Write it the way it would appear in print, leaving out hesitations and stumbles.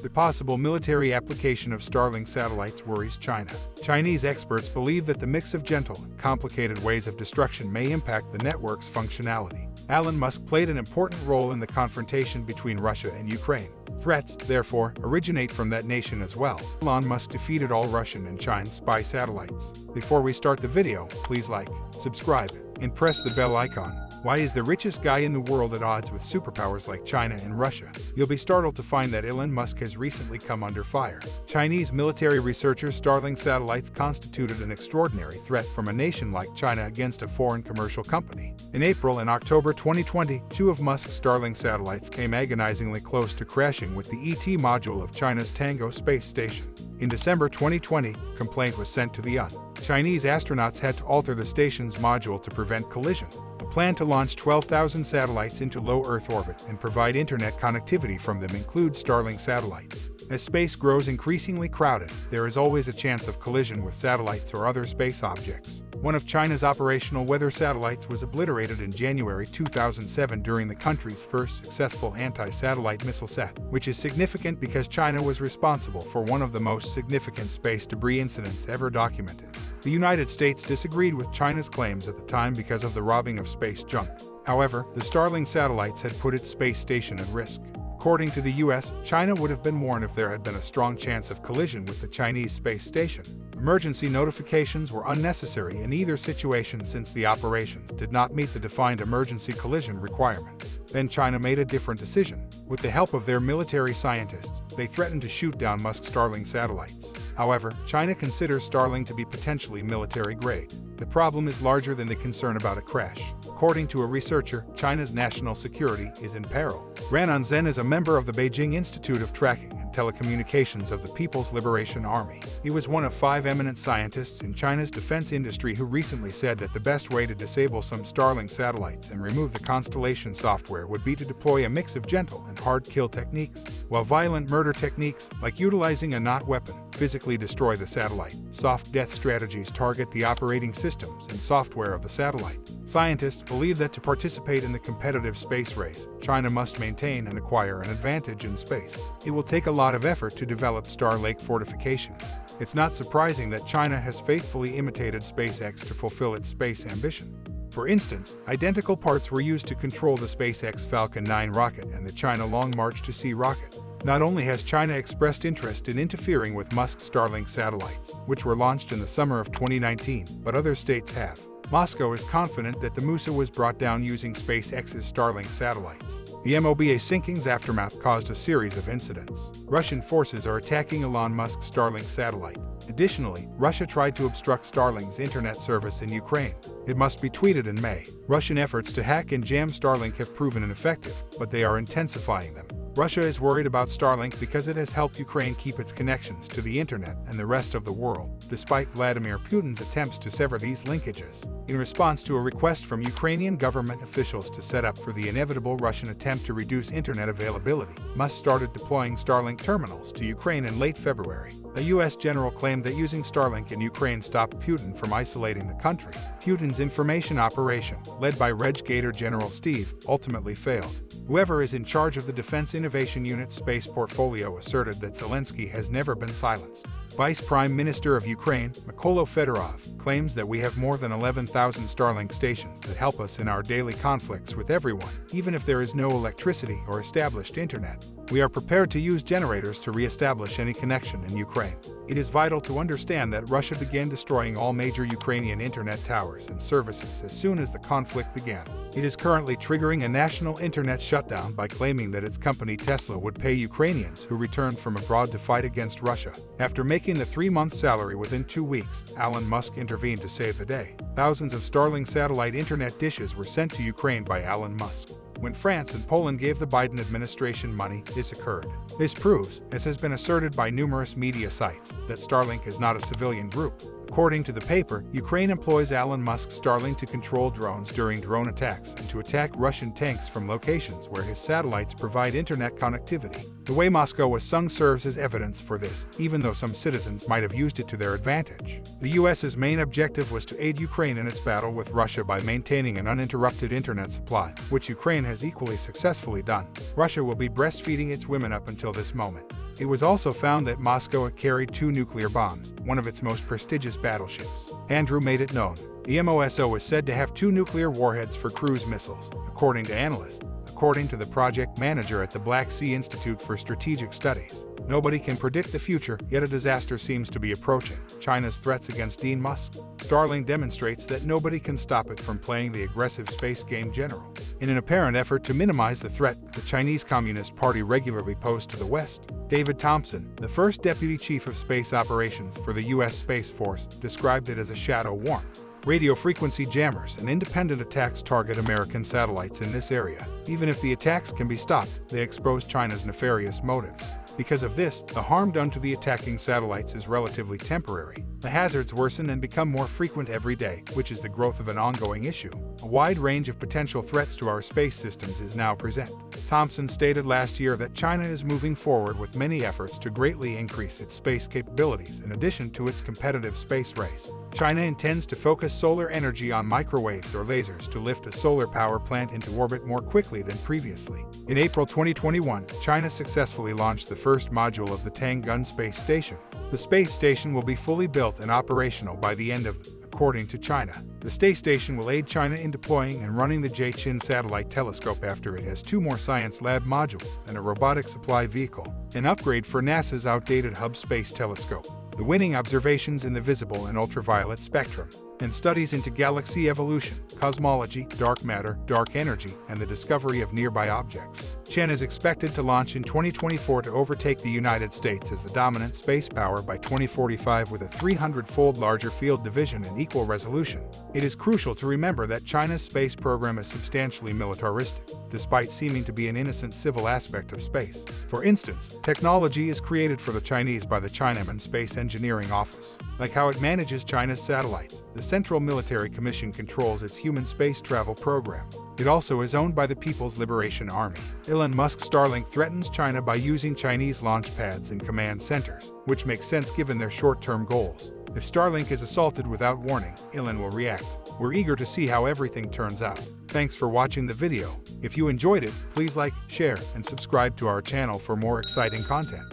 The possible military application of Starling satellites worries China. Chinese experts believe that the mix of gentle and complicated ways of destruction may impact the network's functionality. Elon Musk played an important role in the confrontation between Russia and Ukraine. Threats, therefore, originate from that nation as well. Elon Musk defeated all Russian and Chinese spy satellites. Before we start the video, please like, subscribe, and press the bell icon. Why is the richest guy in the world at odds with superpowers like China and Russia? You'll be startled to find that Elon Musk has recently come under fire. Chinese military researchers' Starling satellites constituted an extraordinary threat from a nation like China against a foreign commercial company. In April and October 2020, two of Musk's Starling satellites came agonizingly close to crashing with the ET module of China's Tango space station. In December 2020, a complaint was sent to the UN. Chinese astronauts had to alter the station's module to prevent collision. A plan to launch 12,000 satellites into low Earth orbit and provide internet connectivity from them includes Starling satellites. As space grows increasingly crowded, there is always a chance of collision with satellites or other space objects. One of China's operational weather satellites was obliterated in January 2007 during the country's first successful anti-satellite missile set, which is significant because China was responsible for one of the most significant space debris incidents ever documented. The United States disagreed with China's claims at the time because of the robbing of space junk. However, the Starling satellites had put its space station at risk. According to the US, China would have been warned if there had been a strong chance of collision with the Chinese space station. Emergency notifications were unnecessary in either situation since the operations did not meet the defined emergency collision requirement. Then China made a different decision. With the help of their military scientists, they threatened to shoot down Musk's Starling satellites. However, China considers Starling to be potentially military-grade. The problem is larger than the concern about a crash. According to a researcher, China's national security is in peril. Ranan Zhen is a member of the Beijing Institute of Tracking and Telecommunications of the People's Liberation Army. He was one of 5 eminent scientists in China's defense industry who recently said that the best way to disable some Starling satellites and remove the constellation software would be to deploy a mix of gentle and hard kill techniques, while violent murder techniques, like utilizing a not weapon, physically destroy the satellite. Soft death strategies target the operating systems and software of the satellite. Scientists believe that to participate in the competitive space race, China must maintain and acquire an advantage in space. It will take a lot of effort to develop Starlink fortifications. It's not surprising that China has faithfully imitated SpaceX to fulfill its space ambition. For instance, identical parts were used to control the SpaceX Falcon 9 rocket and the China Long March to Sea rocket. Not only has China expressed interest in interfering with Musk's Starlink satellites, which were launched in the summer of 2019, but other states have. Moscow is confident that the Musa was brought down using SpaceX's Starlink satellites. The MOBA sinking's aftermath caused a series of incidents. Russian forces are attacking Elon Musk's Starlink satellite. Additionally, Russia tried to obstruct Starlink's internet service in Ukraine. It must be tweeted in May. Russian efforts to hack and jam Starlink have proven ineffective, but they are intensifying them. Russia is worried about Starlink because it has helped Ukraine keep its connections to the internet and the rest of the world, despite Vladimir Putin's attempts to sever these linkages. In response to a request from Ukrainian government officials to set up for the inevitable Russian attempt to reduce internet availability, Musk started deploying Starlink terminals to Ukraine in late February. A U.S. general claimed that using Starlink in Ukraine stopped Putin from isolating the country. Putin's information operation, led by RegGator General Steve, ultimately failed. Whoever is in charge of the Defense Innovation Unit's space portfolio asserted that Zelensky has never been silenced. Vice Prime Minister of Ukraine, Mykola Fedorov, claims that we have more than 11,000 Starlink stations that help us in our daily conflicts with everyone, even if there is no electricity or established internet. We are prepared to use generators to re-establish any connection in Ukraine. It is vital to understand that Russia began destroying all major Ukrainian internet towers and services as soon as the conflict began. It is currently triggering a national internet shutdown by claiming that its company Tesla would pay Ukrainians who returned from abroad to fight against Russia. After making the 3-month salary within 2 weeks, Elon Musk intervened to save the day. Thousands of Starling satellite internet dishes were sent to Ukraine by Elon Musk. When France and Poland gave the Biden administration money, this occurred. This proves, as has been asserted by numerous media sites, that Starlink is not a civilian group. According to the paper, Ukraine employs Elon Musk's Starlink to control drones during drone attacks and to attack Russian tanks from locations where his satellites provide internet connectivity. The way Moscow was sung serves as evidence for this, even though some citizens might have used it to their advantage. The US's main objective was to aid Ukraine in its battle with Russia by maintaining an uninterrupted internet supply, which Ukraine has equally successfully done. Russia will be breastfeeding its women up until this moment. It was also found that Moscow had carried 2 nuclear bombs, one of its most prestigious battleships. Andrew made it known. The MOSO is said to have 2 nuclear warheads for cruise missiles, according to analysts. According to the project manager at the Black Sea Institute for Strategic Studies, nobody can predict the future, yet a disaster seems to be approaching. China's threats against Elon Musk. Starling demonstrates that nobody can stop it from playing the aggressive space game general. In an apparent effort to minimize the threat, the Chinese Communist Party regularly posed to the West. David Thompson, the first deputy chief of space operations for the U.S. Space Force, described it as a shadow warmth. Radio frequency jammers and independent attacks target American satellites in this area. Even if the attacks can be stopped, they expose China's nefarious motives. Because of this, the harm done to the attacking satellites is relatively temporary. The hazards worsen and become more frequent every day, which is the growth of an ongoing issue. A wide range of potential threats to our space systems is now present. Thompson stated last year that China is moving forward with many efforts to greatly increase its space capabilities in addition to its competitive space race. China intends to focus solar energy on microwaves or lasers to lift a solar power plant into orbit more quickly than previously. In April 2021, China successfully launched the first module of the Tiangong space station. The space station will be fully built and operational by the end of, according to China. The space station will aid China in deploying and running the Jiaqin satellite telescope after it has 2 more science lab modules and a robotic supply vehicle, an upgrade for NASA's outdated Hubble Space Telescope. The winning observations in the visible and ultraviolet spectrum, and studies into galaxy evolution, cosmology, dark matter, dark energy, and the discovery of nearby objects. China is expected to launch in 2024 to overtake the United States as the dominant space power by 2045 with a 300-fold larger field division and equal resolution. It is crucial to remember that China's space program is substantially militaristic, despite seeming to be an innocent civil aspect of space. For instance, technology is created for the Chinese by the Chinaman Space Engineering Office. Like how it manages China's satellites, the Central Military Commission controls its human space travel program. It also is owned by the People's Liberation Army. Elon Musk's Starling threatens China by using Chinese launch pads and command centers, which makes sense given their short-term goals. If Starlink is assaulted without warning, Elon will react. We're eager to see how everything turns out. Thanks for watching the video. If you enjoyed it, please like, share, and subscribe to our channel for more exciting content.